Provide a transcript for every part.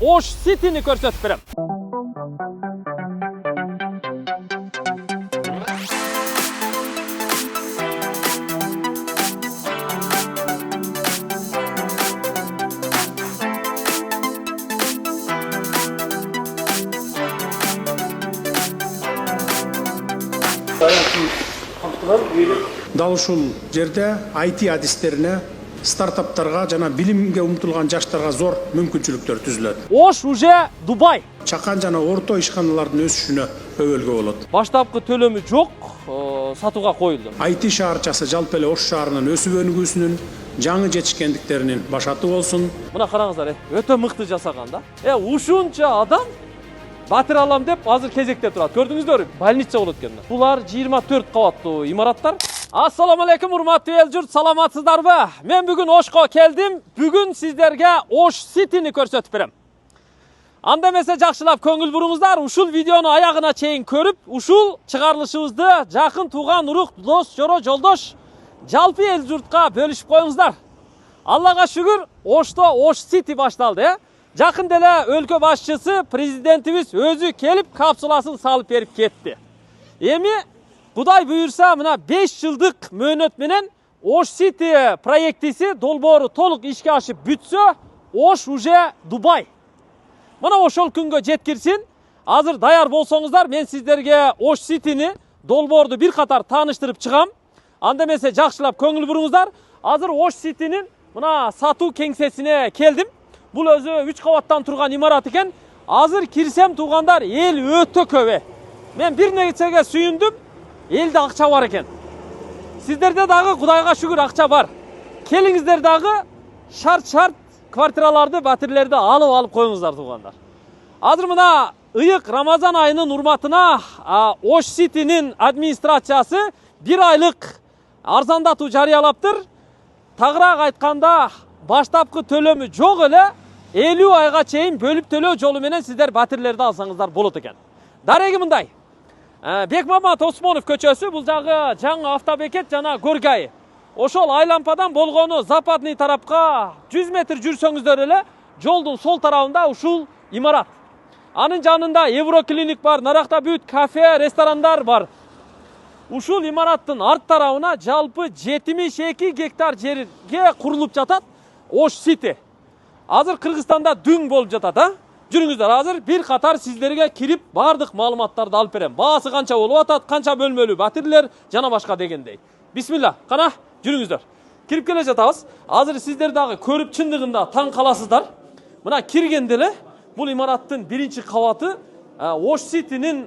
Osh City'ni ko'rsatib berem. Дал ушул жерде IT адистерине, стартаптарга жана билимге умтулган жаштарга зор мүмкүнчүлүктөр түзүлөт. Osh уже Дубай. Чакан жана орто ишканалардын өсүшүнө өбөлгө болот. Баштапкы төлөмү жок, сатууга коюлду. IT шаарчасы жалпы эле Ош шаарынын өсүп өнүгүүсүнүн жаңы жетишкендиктеринин башаты болсун. Мына караңыздар, өтө мыкты жасаган да. Ушунча адам батыр алам деп азыр кезекте турат. Көрдүңүздөр, больница болот экен. Булар 24 кабаттуу имараттар. Ассаламу алейкум, урматтуу эл журт, саламатсыздарбы? Мен бүгүн Ошко келдим. Бүгүн сиздерге Osh City'ni көрсөтүп берем. Анда эмесе жакшылап көңүл буруңуздар. Ушул видеону аягына чейин көрүп, ушул чыгарылышыбызды жакын тууган урук, дос, жоро, жолдош, жалпы эл журтка бөлүшүп коюңуздар. Аллага шүгүр, Ошто Osh City башталды. Жакын деле өлкө башчысы, президентибиз өзү келип капсуласын салып берип кетти. Эми Кудай буйурса, мына 5 жылдык мөөнөт менен Osh City проектиси долбоору толук ишке ашып бүтсө, Osh уже Дубай. Мына ошол күнгө жеткирсин. Азыр даяр болсоңуздар, мен сиздерге Osh City'ni долбоорду бир катар тааныштырып чыгам. Анда эмесе жакшылап көңүл буруңуздар. Азыр Osh City'nin мына сатуу кеңсесине келдим. Бул өзү 3 кабаттан турган имарат экен. Азыр кирсем туугандар, эл өтө көп. Мен бир нерсеге сүйүндүм. Элде акча бар экен. Сиздерде дагы Кудайга шүгүр акча бар. Келиңиздер дагы шарт квартираларды, батирлерди алып коюңуздар туугандар. Азыр мына ыйык Рамазан айынын урматына Osh City'nin администрациясы 1 айлык арзандатуу жарыялаптыр. Тагыраак айтканда, баштапкы төлөмү жок эле 50 айга чейин бөлүп төлөө жолу менен сиздер батирлерди алсаңыздар болот экен. Дареги мындай. Бекмамат Осмонов көчөсү, бул жагы жаңы автобекет жана Горгай. Ошол айлампадан болгону западный тарапка 100 метр жүрсөңүздөр эле жолдун сол тарабында ушул имарат. Анын жанында Евроклиник бар, наракта бүт кафе, ресторандар бар. Ушул имараттын арт тарабына жалпы 72 гектар жерге курулуп жатат Osh City. Азыр Кыргызстанда дүң болуп жатат, Жүрүңүздөр, азыр бир катар сиздерге кирип бардык маалыматтарды алып берем. Баасы канча болуп атат, канча бөлмөлүү батирлер жана башка дегендей. Бисмилла, кана жүрүңүздөр. Кирип келе жатабыз. Азыр сиздер дагы көрүп чындыгында таң каласыздар. Мына киргенде эле бул имараттын биринчи кабаты Osh City'nin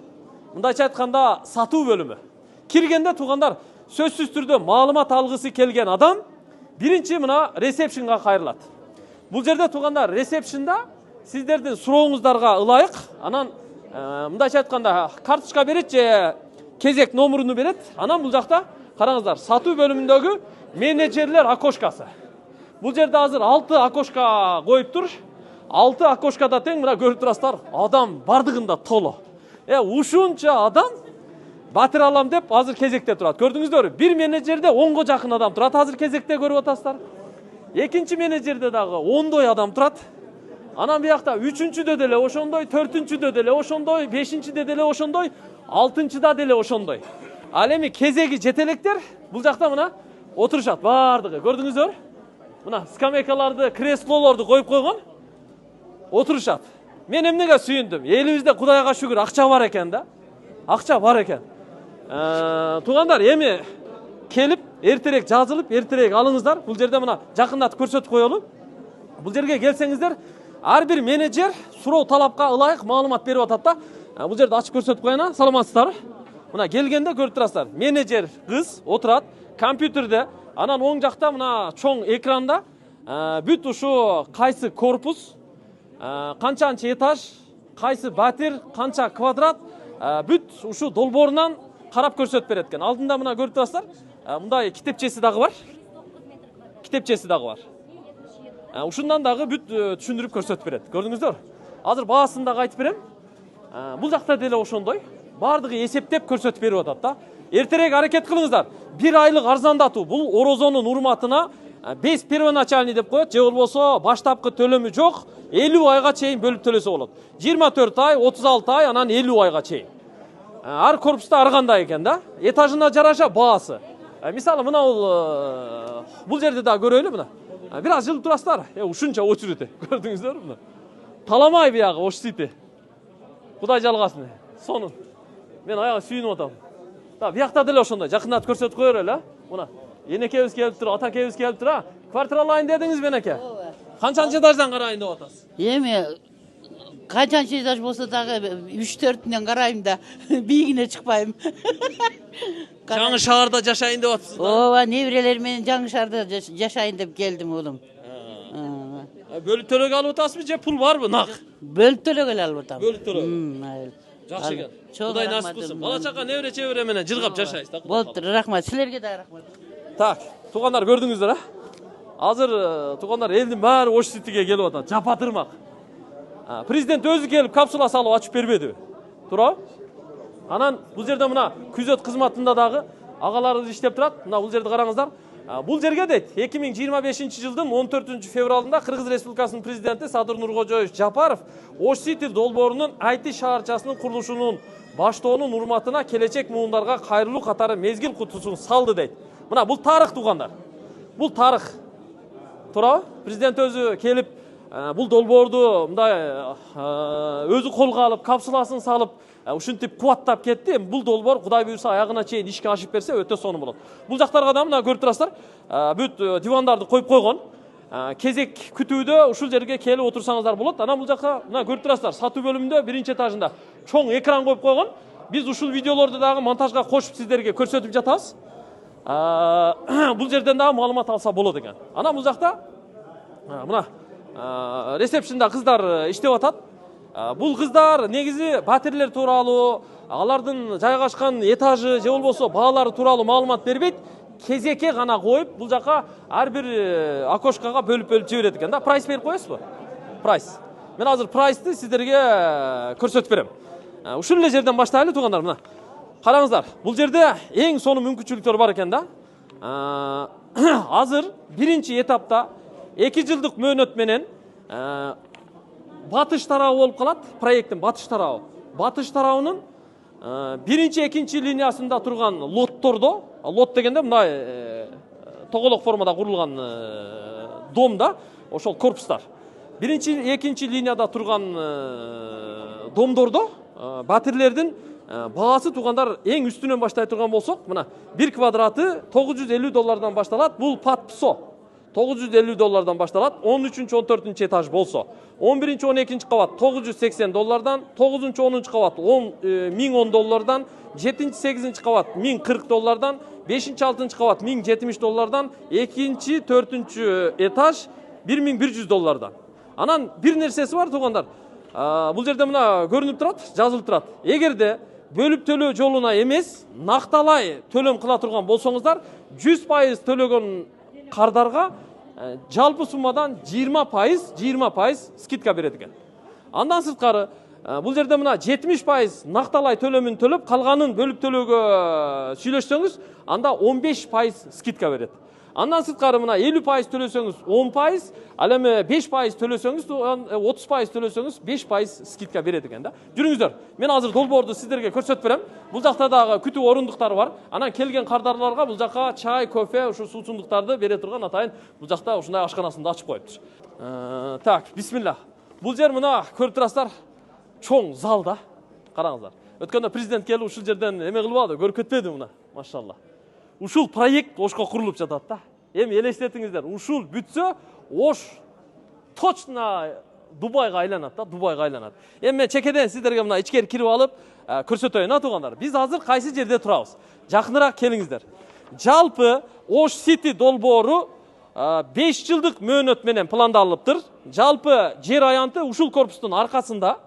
мындайча айтканда сатуу бөлүмү. Киргенде туугандар, сөзсүз түрдө маалымат алгысы келген адам биринчи мына ресепшнга кайрылат. Бул жерде туугандар, ресепшнда сиздердин сурооңуздарга ылайык, анан мындайча айтканда карточка берет же кезек номеруну берет. Анан бул жакта караңыздар, сатуу бөлүмүндөгү менеджерлер окошкасы. Бул жерде азыр 6 окошка коюптур. 6 окошкада тең мына көрүп турасыздар, адам бардыгында толо. Ушунча адам батыр алам деп азыр кезекте турат. Көрдүңүздөр, бир менеджерде 10го жакын адам турат, азыр кезекте көрүп атасыздар. Экинчи менеджерде дагы 10дой адам турат. Анан биякта 3-чүдө деле ошондой, 4-чүдө деле ошондой, 5-чиде деле ошондой, 6-чыда деле ошондой. Ал эми кезеги жетелектер бул жакта мына отурушат бардыгы. Көрдүңүздөр? Мына скамейкаларды, креслолорду коюп койгон. Отурушат. Мен эмнеге сүйүндүм? Элибизде Кудайга шүгүр акча бар экен да. Акча бар экен. Туугандар, эми келип, эртерээк жазылып, эртерээк алыңыздар. Бул жерде мына жакындатып көрсөтүп коелу. Бул жерге келсеңиздер, ар бир менеджер суроо талапка ылайык маалымат берип атат да. Бул жерде ачып көрсөтүп коеюн, саламатсыздарбы? Мына келгенде көрүп турасыздар. Менеджер кыз отурат компьютерде, анан оң жакта мына чоң экранда бүт ушу кайсы корпус, канчанчы этаж, кайсы батир, канча квадрат, бүт ушу долбоорунан карап көрсөтүп берет экен. Алдында мына көрүп турасыздар, мындай китепчеси дагы бар. Ушундан дагы бүт түшүндүрүп көрсөтүп берет. Көрдүңүздөр? Азыр баасын дагы айтып берем. Бул жакта деле ошондой. Бардыгы эсептеп көрсөтүп берип атат да. Эртерээк аракет кылыңыздар. 1 айлык арзандатуу. Бул орозонун урматына без первоначальный деп коет, же болбосо баштапкы төлөмү жок, 50 айга чейин бөлүп төлөсө болот. 24 ай, 36 ай, анан 50 айга чейин. Ар корпуста ар кандай экен да. Этажына жараша баасы. Мисалы мына бул жерде да көрөйлү мына. Бир аз жылып турасыздар. Ушунча очередь. Көрдүңүздөрбү мына? Таламай биягы Ош Сити. Кудай жалгасын. Сонун. Мен аягы сүйүнүп атам. Да, биякта деле ошондой. Жакындатып көрсөтүп коелу, мына. Энекебиз келип тур, атакебиз келип тур, Квартира алайын дедиңиз менеке. Канчанчы этаждан карайын деп атасыз? Эми канчанчы этаж болсо дагы 3-4-тен карайм да бийигине чыкпайм. Жаңы шаарда жашайын деп атасыз? Ооба, неберелер менен жаңы шаарда жашайын деп келдим улум. Бөлүп төлөгө алып атасызбы же пул барбы нак? Бөлүп төлөгө алып атам. Бөлүп төлөгө. Жакшы экен. Кудай насип кылсын. Бала чака небере чебере менен жыргап жашайсыз да. Болуптур, рахмат. Силерге да рахмат. Так, туугандар көрдүңүздөр, Азыр туугандар элдин баары Ош Ситиге келип атат. Жапатырмак. Президент өзү келип капсула салып ачып бербедиби? Туурабы? Анан бул жерде мына күзөт кызматында дагы агаларыбыз иштеп турат. Мына бул жерди караңыздар. Бул жерге дейт 2025-жылдын 14 февралында Кыргыз Республикасынын президенти Садыр Нуркожоевич Жапаров Ош Сити долбоорунун IT шаарчасынын курулушунун баштоонун урматына келечек муундарга кайрылуу катары мезгил кутусун салды дейт. Мына бул тарых туугандар. Бул тарых. Туурабы? Президент өзү келип бул долбоорду мындай өзү колго алып, капсуласын салып, ушинтип кубаттап кетти. Бул долбоор Кудай буйрса аягына чейин ишке ашып берсе өтө сонун болот. Бул жактарга да мына көрүп турасыздар. Бүт дивандарды коюп койгон. Кезек күтүүдө ушул жерге келип отурсаңыздар болот. Анан бул жакка мына көрүп турасыздар. Сатуу бөлүмүндө биринчи этажында чоң экран коюп койгон. Биз ушул видеолорду дагы монтажга кошуп сиздерге көрсөтүп жатабыз. Бул жерден дагы маалымат алса болот экен. Анан бул жакта мына ресепшнда кыздар иштеп атат. Бул кыздар негизи батирлер тууралуу, алардын жайгашкан этажы же болбосо баалары тууралуу маалымат бербейт. Кезекке гана коюп, бул жака ар бир окошкага бөлүп жиберет экен да. Прайс берип коесузбу? Прайс. Мен азыр прайсты сиздерге көрсөтүп берем. Ушул эле жерден баштайлы туугандар, мына. Караңыздар, бул жерде эң сонун мүмкүнчүлүктөр бар экен да. Азыр биринчи этапта 2 жылдык мөөнөт менен батыш тарабы болуп калат, проекттин батыш тарабы. Батыш тарабынын биринчи, экинчи линиясында турган лоттордо, лот дегенде мындай тоголок формада курулган дом да, ошол корпустар. Биринчи, экинчи линияда турган домдордо батирлердин баасы туугандар эң үстүнөн баштай турган болсок, мына 1 квадраты $950 башталат. Бул патпсо. $950 башталат. 13-14 этаж болсо, 11-12 кабат $980, 9-10 кабат $1010, 7-8 кабат $1040, 5-6 кабат $1070, 2-4 этаж $1100. Анан бир нерсеси бар туугандар. Бул жерде мына көрүнүп турат, жазылып турат. Эгерде бөлүп төлөө жолуна эмес, накталай төлөм кыла турган болсоңуздар, 100% төлөгөн кардарга жалпы суммадан 20% скидка берет экен. Андан сырткары бул жерде мына 70% накталай төлөмүн төлөп, калганын бөлүп төлөөгө сүйлөшсөңүз, анда 15% скидка берет. Андан сырткары мына 50% төлөсөңүз 10%, ал эми 5% төлөсөңүз, 30% төлөсөңүз 5% скидка берет экен да. Жүрүңүздөр. Мен азыр долбоорду сиздерге көрсөтүп берем. Бул жакта дагы күтүү орундуктары бар. Анан келген кардарларга бул жакка чай, кофе, ушу суусундуктарды бере турган атайын бул жакта ушундай ашканасында ачып коюптур. Так, бисмилlah. Бул жер мына көрүп турасыздар. Чоң зал да. Караңыздар. Өткөндө президент келип ушул жерден эме кылбады, көрүп кетпеди мына. Машалла. Ушул проект Ошко курулуп жатат да. Эми элестетиңиздер, ушул бүтсө Ош точно Дубайга айланат да, Дубайга айланат. Эми мен чекеден сиздерге мына ичкери кирип алып көрсөтөйүн туугандар. Биз азыр кайсы жерде турабыз? Жакыныраак келиңиздер. Жалпы Ош Сити долбоору 5 жылдык мөөнөт менен пландалыптыр. Жалпы жер аянты ушул корпустун аркасында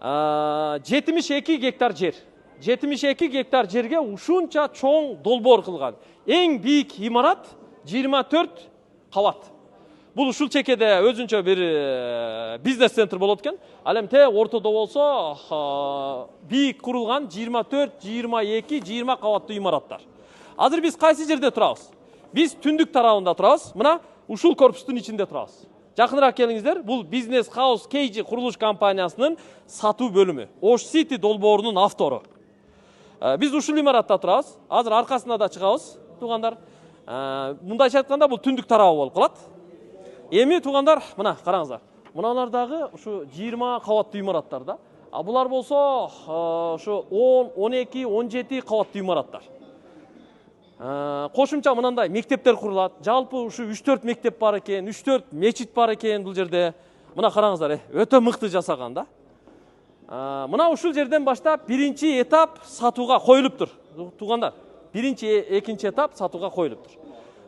72 гектар жер. 72 гектар жерге ушунча чоң долбоор кылган. Эң бийик имарат 24 кабат. Бул ушул чекеде өзүнчө бир бизнес центр болот экен. Ал эми ортодо болсо бийик курулган 24, 22, 20 кабаттуу имараттар. Азыр биз кайсы жерде турабыз? Биз түндүк тарабында турабыз. Мына ушул корпустун ичинде турабыз. Жакыныраак келиңиздер. Бул Business House KG курулуш компаниясынын сатуу бөлүмү. Ош City долбоорунун автору. Биз ушул имаратта турабыз. Азыр аркасына да чыгабыз, туугандар. Мындайча айтканда бул түндүк тарабы болуп калат. Эми туугандар, мына караңыздар. Мыналар дагы ушу 20 кабаттуу имараттар да. А булар болсо ушу 10, 12, 17 кабаттуу имараттар. Кошумча мынандай мектептер курулат. Жалпы ушу 3-4 мектеп бар экен, 3-4 мечит бар экен бул жерде. Мына караңыздар, өтө мыкты жасаган да. Мына ушул жерден баштап биринчи этап сатууга коюлуптур. Туугандар, биринчи, экинчи этап сатууга коюлуптур.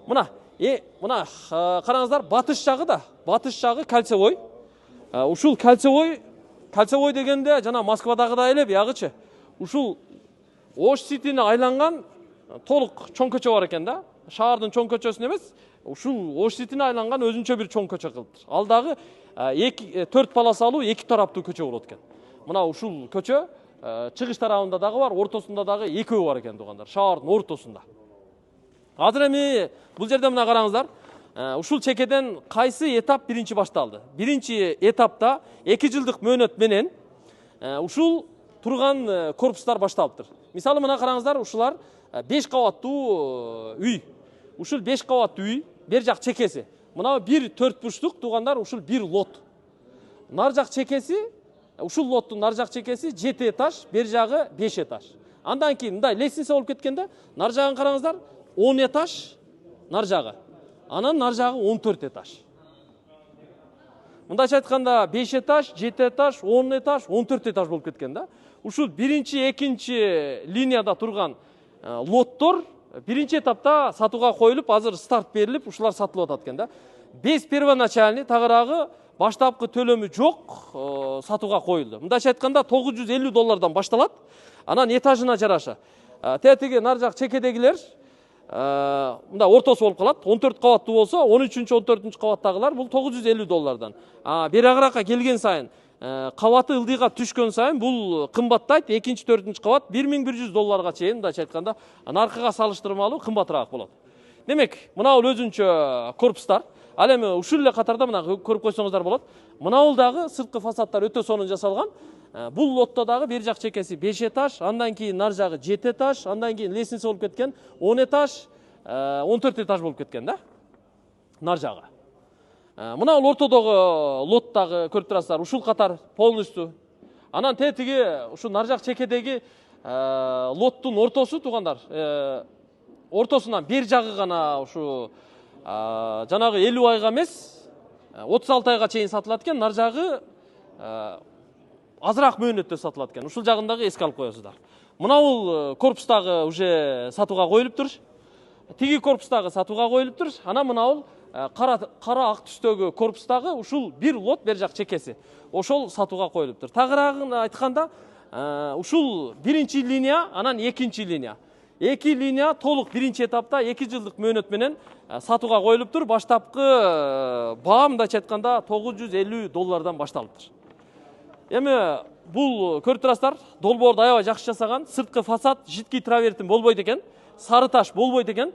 Мына караңыздар, батыш жагы кольцевой. Ушул кольцевой дегенде жана Москвадагыдай эле биягычы. Ушул Ош Ситине айланган толук чоң көчө бар экен да. Шаардын чоң көчөсүн эмес, ушул Ош Ситине айланган өзүнчө бир чоң көчө кылыптыр. Ал дагы 4 полосалуу 2 тараптуу көчө болот экен. Мына ушул көчө чыгыш тарабында дагы бар, ортосунда дагы экөө бар экен туугандар, шаардын ортосунда. Азыр эми бул жерде мына караңыздар. Ушул чекеден кайсы этап биринчи башталды? Биринчи этапта 2 жылдык мөөнөт менен ушул турган корпустар башталыптыр. Мисалы мына караңыздар, ушулар 5 кабаттуу үй. Ушул 5 кабаттуу үй, бер жак чекеси. Мына бир 4 бурчтук туугандар, ушул бир лот. Нар жак чекеси, ушул лоттун нар жак чекеси 7 этаж, бер жагы 5 этаж. Андан кийин мындай лестница болуп кеткенде, нар жагын караңыздар, 10 этаж нар жагы. Анан нар жагы 14 этаж. Мындайча айтканда 5 этаж, 7 этаж, 10 этаж, 14 этаж болуп кеткен да. Ушул биринчи, экинчи линияда турган лоттор биринчи этапта сатууга коюлуп, азыр старт берилип, ушулар сатылып атат экен да. Без первоначальный тагыраагы баштапкы төлөмү жок сатууга коюлду. Мындайча айтканда $950 башталат. Анан этажына жараша. Тетиги нар жак чекедегилер мында ортосу болуп калат. 14 кабаттуу болсо, 13-14 кабаттагылар бул $950. Берагыраакка келген сайын кабаты ылдыйга түшкөн сайын бул кымбаттайт. 2-4 кабат $1100 чейин, мындайча айтканда, наркыга салыштырмалуу кымбатыраак болот. Демек, мына бул өзүнчө корпустар. Ал эми ушул эле катарда мына көрүп койсоңуздар болот. Мына бул дагы сырткы фасадтар өтө сонун жасалган. Бул лотто дагы бер жак чекеси 5 этаж, андан кийин нар жагы 7 этаж, андан кийин лестница болуп кеткен 10 этаж, 14 этаж болуп кеткен да. Нар жагы. Мына бул ортодогу лоттагы көрүп турасыздар, ушул катар полностью. Анан тетиги ушул нар жак чекедеги лоттун ортосу туугандар, ортосунан бер жагы гана ушу жанагы 50 айга эмес, 36 айга чейин сатылат экен, нар жагы азыраак мөөнөттө сатылат экен. Ушул жагындагы эске алып коесуздар. Мына бул корпустагы уже сатууга коюлуптур. Тиги корпустагы сатууга коюлуптур. Анан мына бул кара ак түстөгү корпустагы ушул бир лот бер жак чекеси. Ошол сатууга коюлуптур. Тагыраагын айтканда, ушул биринчи линия, анан экинчи линия. Эки линия толук биринчи этапта 2 жылдык мөөнөт менен сатууга коюлуптур. Баштапкы баа мындайча айтканда $950 башталыптыр. Эми бул көрүп турасыздар, долбоорду аябай жакшы жасаган. Сырткы фасад жидкий травертин болбойт экен, сары таш болбойт экен.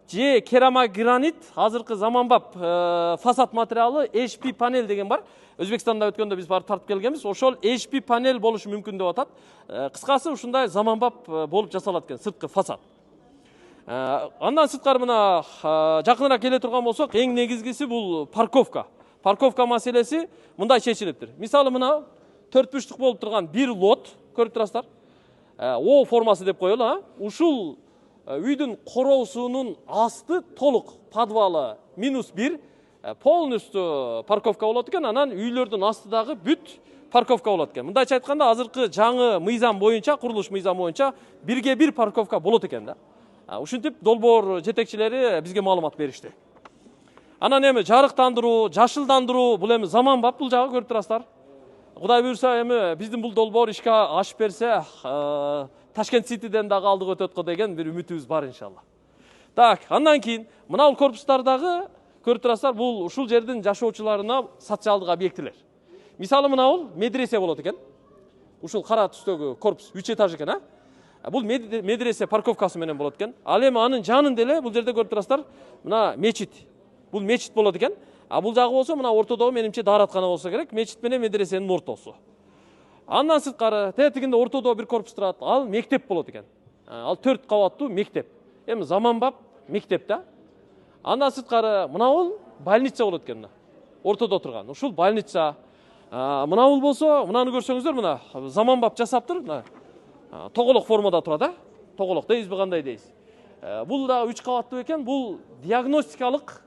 Же керамогранит, азыркы заманбап фасад материалы HP панель деген бар. Өзбекстанда өткөндө биз барып тартып келгенбиз. Ошол HP панель болушу мүмкүн деп атат. Кыскасы ушундай заманбап болуп жасалат экен сырткы фасад. Андан сырткары мына жакыныраак келе турган болсок, эң негизгиси бул парковка. Парковка маселеси мындай чечилиптир. Мисалы мына 4 бурчтук болуп турган бир лот көрүп турасыздар. О формасы деп коелу, ушул үйдүн короосунун асты толук подвалы -1 полностью парковка болот экен. Анан үйлөрдүн асты дагы бүт парковка болот экен. Мындайча айтканда, азыркы жаңы мыйзам боюнча, курулуш мыйзамы боюнча 1/1 парковка болот экен да. Ушинтип долбоор жетекчилери бизге маалымат беришти. Анан эми жарыктандыруу, жашылдандыруу, бул эми заманбап бул жагы көрүп турасыздар. Кудай буйрса эми биздин бул долбоор ишке ашып берсе, Ташкент Ситиден дагы алдыга өтөт го деген бир үмүтүбүз бар иншалла. Так, андан кийин мына бул корпустардагы көрүп турасыздар, бул ушул жердин жашоочуларына социалдык объектилер. Мисалы мына бул медресе болот экен. Ушул кара түстөгү корпус 3 этаж экен, Бул медресе парковкасы менен болот экен. Ал эми анын жанында эле бул жерде көрүп турасыздар, мына мечит. Бул мечит болот экен. А бул жагы болсо мына ортодогу менимче даараткана болсо керек, мечит менен медресенин ортосу. Андан сырткары тетигинде ортодогу бир корпус турат, ал мектеп болот экен. Ал 4 кабаттуу мектеп. Эми заманбап мектеп да. Андан сырткары мынабул больница болот экен. Ортодо турган. Ушул больница. Мынабул болсо, мынаны көрсөңүздөр, мына заманбап жасаптыр, мына тоголок формада турат, да? Тоголок дейбизби, кандай дейбиз? Бул дагы 3 кабаттуу экен. Бул диагностикалык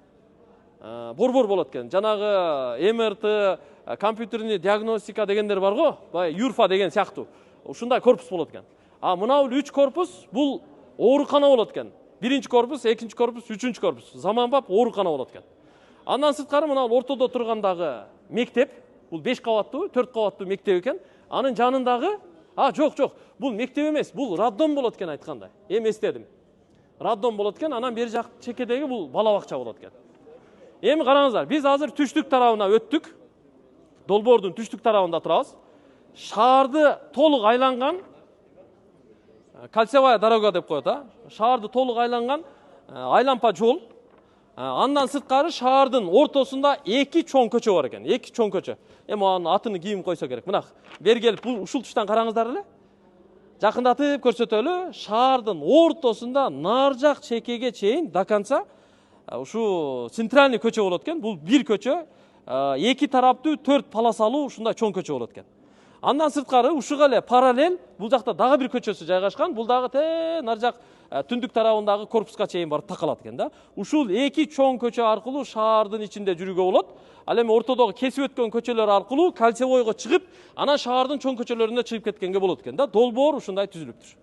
борбор болот экен. Жанагы МРТ, компьютерный диагностика дегендер бар го, бай ЮРФА деген сыяктуу. Ушундай корпус болот экен. А мына бул 3 корпус, бул оорукана болот экен. Биринчи корпус, экинчи корпус, үчүнчү корпус. Заманбап оорукана болот экен. Андан сырткары мына ортодо тургандагы мектеп, бул 5 кабаттуу, 4 кабаттуу мектеп экен. Анын жанындагы, жок, бул мектеп эмес, бул роддом болот экен айткандай. Эми эстедим. Роддом болот экен, анан бери жак чекедеги бул бала бакча болот экен. Эми караңыздар, биз азыр түштүк тарабына өттүк. Долбоордун түштүк тарабында турабыз. Шаарды толук айланган кольцевая дорога деп коет, шаарды толук айланган айлампа жол. Андан сырткары шаардын ортосунда 2 чоң көчө бар экен. 2 чоң көчө. Эми анын атын кийим койсо керек. Мына бери келип ушул туштан караңыздар эле. Жакындатып көрсөтөлү. Шаардын ортосунда нар жак чекеге чейин до конца ушу центральный көчө болот экен. Бул бир көчө, 2 тараптуу 4 полосалуу ушундай чоң көчө болот экен. Андан сырткары ушуга эле параллель бул жакта дагы бир көчөсү жайгашкан. Бул дагы нар жак түндүк тарабындагы корпуска чейин барып такалат экен да. Ушул 2 чоң көчө аркылуу шаардын ичинде жүрүүгө болот. Ал эми ортодогу кесип өткөн көчөлөр аркылуу кольцевойго чыгып, анан шаардын чоң көчөлөрүнө чыгып кеткенге болот экен да. Долбоор ушундай түзүлүптүр.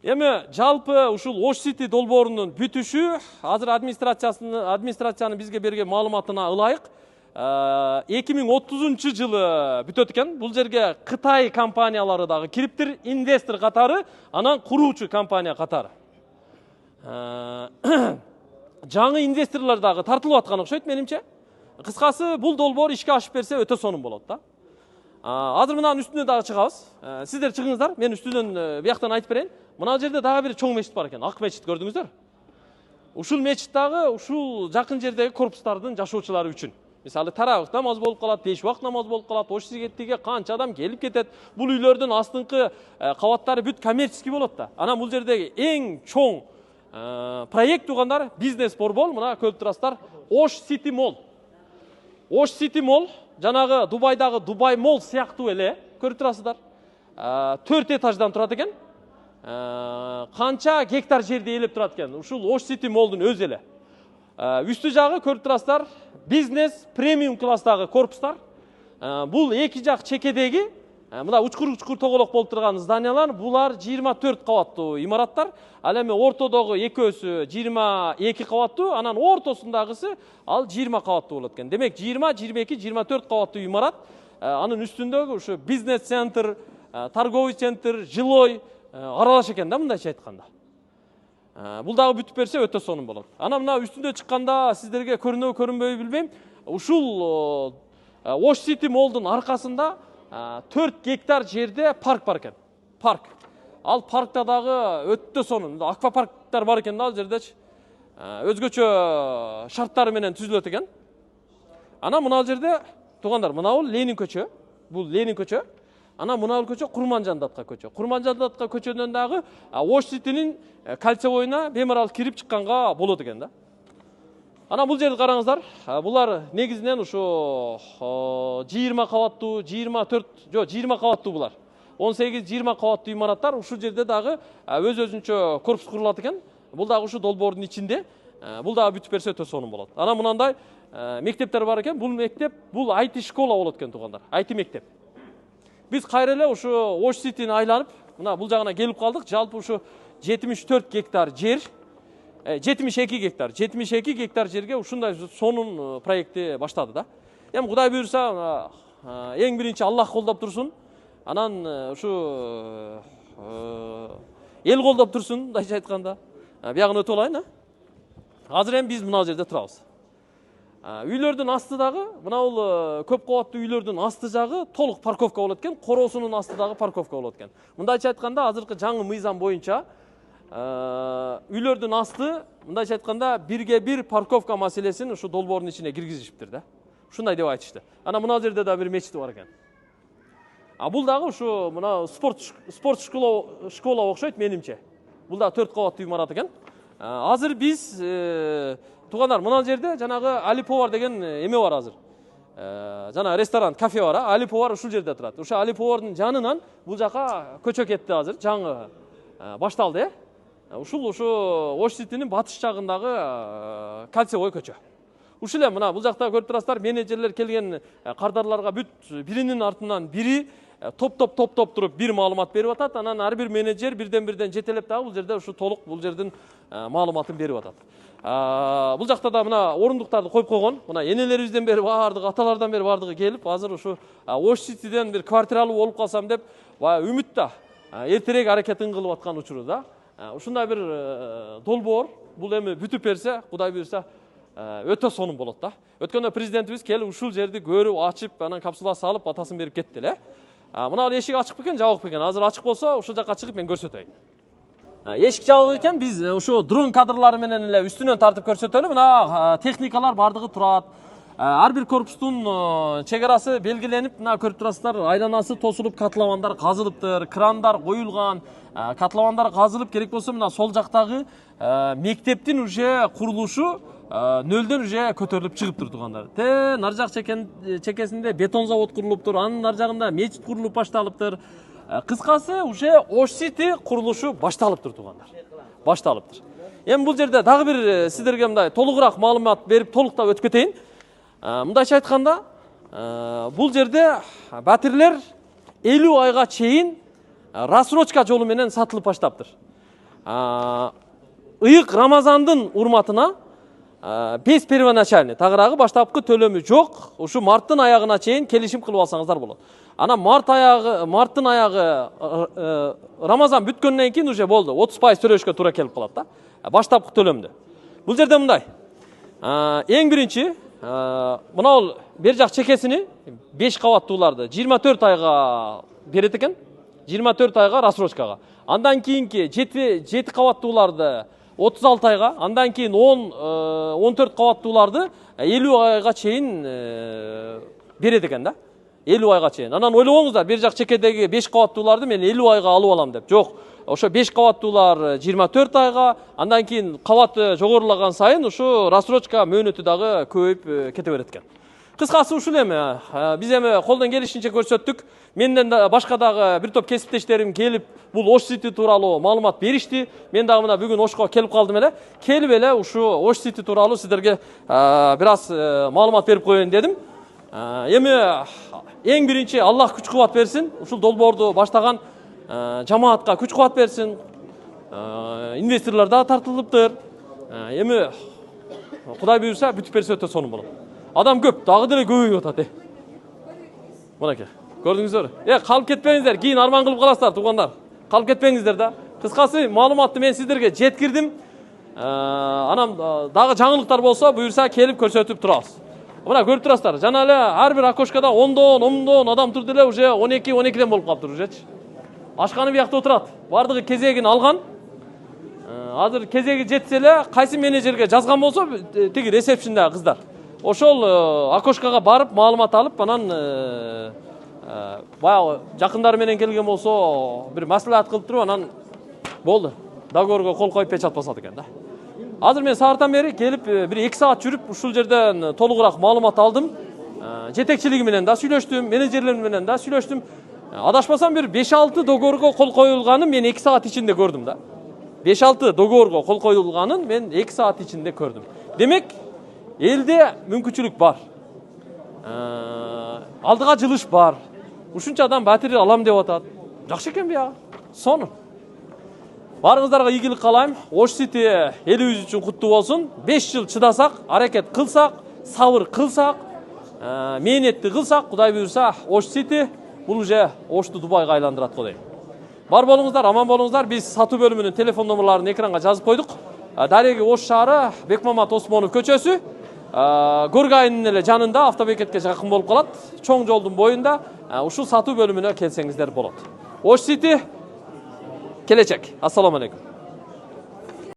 Эми жалпы ушул Ош Сити долбоорунун бүтүшү азыр администрациянын бизге берген маалыматына ылайык 2030 жылы бүтөт экен. Бул жерге Кытай компаниялары дагы кириптир, инвестор катары, анан куруучу компания катары. Жаңы инвесторлор дагы тартылып аткан окшойт менимче. Кыскасы бул долбоор ишке ашып берсе өтө сонун болот да. Азыр мынанын үстүнө дагы чыгабыз. Сиздер чыгыңыздар, мен үстүнөн бияктан айтып берейин. Мына жерде дагы бир чоң мечит бар экен. Ак мечит көрдүңүздөр. Ушул мечит дагы ушул жакын жердеги корпустардын жашоочулары үчүн. Мисалы тарабык намаз болуп калат, 5 убак намаз болуп калат, Ош Сигеттиге канча адам келип кетет. Бул үйлөрдүн астыңкы кабаттары бүт коммерческий болот да. Анан бул жердеги эң чоң проект тугандар бизнес борбол, мына көрүп турасыздар, Ош Сити Молл. Ош Сити Молл жанагы Дубайдагы Дубай Молл сыяктуу эле, көрүп турасыздар. 4 этаждан турат экен. Канча гектар жерди ээлеп турат экен. Ушул Ош Сити Моллдун өзү эле. Үстү жагы көрүп турасыздар, бизнес премиум класстагы корпустар. Бул эки жак чекедеги мына учкур тоголок болуп турган зданиялар, булар 24 кабаттуу имараттар. Ал эми ортодогу экөөсү 22 кабаттуу, анан ортосундагысы ал 20 кабаттуу болот экен. Демек 20, 22, 24 кабаттуу имарат. Анын үстүндөгү ушу бизнес центр, торговый центр, жилой аралаш экен да, мындайча айтканда. Бул дагы бүтүп берсе өтө сонун болот. Анан мына үстүндө чыкканда сиздерге көрүнөбү көрүнбөйбү билбейм. Ушул Ош Сити Моллдун аркасында 4 гектар жерде парк бар экен. Парк. Ал паркта дагы өтө сонун аквапарктар бар экен да ал жердечи. Өзгөчө шарттары менен түзүлөт экен. Анан мына жерде туугандар, мына бул Ленин көчө. Бул Ленин көчө. Анан мына бул көчө Курманжан датка көчө. Курманжан датка көчөнөн дагы Ош Ситинин кольцевойуна бемарал кирип чыкканга болот экен да. Анан бул жерди караңыздар. Булар негизинен ушу 20 кабаттуу, 20 кабаттуу булар. 18-20 кабаттуу имараттар. Ушул жерде дагы өз-өзүнчө корпус курулат экен. Бул дагы ушу долбоордун ичинде. Бул дагы бүтүп берсе өтө сонун болот. Анан мынандай мектептер бар экен. Бул мектеп, бул IT школа болот экен туугандар. IT мектеп. Биз кайра эле ушу Ош Ситини айланып, мына бул жагына келип калдык. Жалпы ушу 74 гектар жер, 72 гектар жерге ушундай сонун проекти баштады да. Эми Кудай буйрса, эң биринчи Аллах колдоп турсун. Анан ушу эл колдоп турсун, мындайча айтканда. Биягын өтүп алайын, Азыр эми биз мына жерде турабыз. Үйлөрдүн асты дагы, мына бул көп кабаттуу үйлөрдүн асты жагы толук парковка болот экен, короосунун асты дагы парковка болот экен. Мындайча айтканда, азыркы жаңы мыйзам боюнча үйлөрдүн асты мындайча айтканда 1-1 парковка маселесин ушу долбоордун ичине киргизишиптир да. Ушундай деп айтышты. Ана мына жерде да бир мечит бар экен. Бул дагы ушу мына спорт школа окшойт менимче. Бул да 4 кабаттуу имарат экен. Азыр биз туугандар мына жерде жанагы Алиповар деген эме бар азыр. Жана ресторан, кафе бар, Алиповар ушул жерде турат. Ошо Алиповардын жанынан бул жака көчө кетти азыр, жаңы башталды. Ушул Ош Ситинин батыш жагындагы кольцевой көчө. Ушул эле мына бул жакта көрүп турасыздар, менеджерлер келген кардарларга бүт биринин артынан бири топ туруп бир маалымат берип атат. Анан ар бир менеджер бирден жетелеп дагы бул жерде ушу толук бул жердин маалыматын берип атат. Бул жакта да мына орундуктарды коюп койгон. Мына энелерибизден бери бардыгы, аталардан бери бардыгы келип, азыр ушу Ош Ситиден бир квартиралуу болуп калсам деп үмүт да эртерээк аракетин кылып аткан учуру да. Ушундай бир долбоор бул эми бүтүп берсе, Кудай буйрса өтө сонун болот да. Өткөндө президентибиз келип ушул жерди көрүп, ачып, анан капсула салып, атасын берип кетти эле. Мына эшик ачык бекен, жабык бекен? Азыр ачык болсо, ушул жакка чыгып мен көрсөтөйүн. Эшик жабык экен, биз ушу дрон кадрлары менен эле үстүнөн тартып көрсөтөлү. Мына техникалар бардыгы турат. Ар бир корпустун чегарасы белгиленип, мына көрүп турасыздар, айланасы тосулуп, котловандар казылыптыр, крандар коюлган. Котловандар казылып, керек болсо мына сол жактагы мектептин уже курулушу нөлдөн уже көтөрүлүп чыгыптыр туугандар. Нар жак чекесинде бетон завод курулуптур, анын нар жагында мечит курулуп башталыптыр. Кыскасы уже Ош Сити курулушу башталыптыр туугандар. Башталыптыр. Эми бул жерде дагы бир сиздерге мындай толугураак маалымат берип толуктап өтүп кетейин. Мындайча айтканда, бул жерде батирлер 50 айга чейин рассрочка жолу менен сатылып баштаптыр. Ыйык Рамазандын урматына 5 первоначальный тагыраагы баштапкы төлөмү жок. Ушу марттын аягына чейин келишим кылып алсаңыздар болот. Ана марттын аягы Рамазан бүткөндөн кийин уже болду. 30% төлөшкө туура келип калат да. Баштапкы төлөмдө. Бул жерде мындай. Эң биринчи мына бер жак чекесини 5 кабаттууларды 24 айга берет экен. 24 айга рассрочкага. Андан кийинки 7 кабаттууларды 36 айга, андан кийин 14 кабаттууларды 50 айга чейин берет экен да. 50 айга чейин. Анан ойлобоңуздар, бер жак чекедеги 5 кабаттууларды мен 50 айга алып алам деп. Жок. Ошо 5 кабаттуулар 24 айга, андан кийин кабаты жогорулаган сайын ушу рассрочка мөөнөтү дагы көбөйүп кете берет экен. Кыскасы ушул эми биз эми колдон келишинче көрсөттүк. Менден башка дагы бир топ кесиптештерим келип, бул Ош Сити тууралуу маалымат беришти. Мен дагы мына бүгүн Ошко келип калдым эле. Келип эле ушу Ош Сити тууралуу сиздерге бир аз маалымат берип коеюн дедим. Эми эң биринчи Аллах күч кубат берсин. Ушул долбоорду баштаган жамаатка күч кубат берсин. Инвесторлор да тартылыптыр. Эми Кудай буйрса бүтүп берсе өтө сонун болот. Адам көп, дагы деле көбөйүп атат. Мынакей. Көрдүңүздөр? Калып кетпеңиздер, кийин арман кылып каласыздар туугандар. Калып кетпеңиздер да. Кыскасы маалыматты мен сиздерге жеткирдим. Анан дагы жаңылыктар болсо буйрса келип көрсөтүп турабыз. Мына көрүп турасыздар, жана эле ар бир окошкада 10дон адам турду эле уже 12-12ден болуп калыптыр ужечи. Ашканы биякта отурат. Бардыгы кезегин алган. Азыр кезеги жетсе эле кайсы менеджерге жазган болсо тиги ресепшндагы кыздар. Ошол окошкага барып маалымат алып, анан баягы жакындары менен келген болсо бир маслихат кылып туруп, анан болду. Договорго кол коюп печат басат экен да. Азыр мен сааттан бери келип бир 2 саат жүрүп ушул жерден толугураак маалымат алдым. Жетекчилиги менен да сүйлөштүм, менеджерлер менен да сүйлөштүм. Адашпасам бир 5-6 договорго кол коюлганын мен 2 саат ичинде көрдүм да. 5-6 договорго кол коюлганын мен 2 саат ичинде көрдүм. Демек, элде мүмкүнчүлүк бар. Алдыга жылыш бар. Ушунча адам батир алам деп атат. Жакшы экен бия. Сонун. Барыңыздарга ийгилик каалайм. Ош Сити элибиз үчүн куттуу болсун. 5 жыл чыдасак, аракет кылсак, сабыр кылсак, мээнетти кылсак, Кудай буйрса, Ош Сити бул уже Ошту Дубайга айландырат го дейм. Бар болуңуздар, аман болуңуздар. Биз сатуу бөлүмүнүн телефон номерларын экранга жазып койдук. Дареги Ош шаары, Бекмамат Осмонов көчөсү. Горгайнын эле жанында, автобекетке жакын болуп калат. Чоң жолдун боюнда ушул сатуу бөлүмүнө келсеңиздер болот. Ош Сити келечек. Ассаламу алейкум.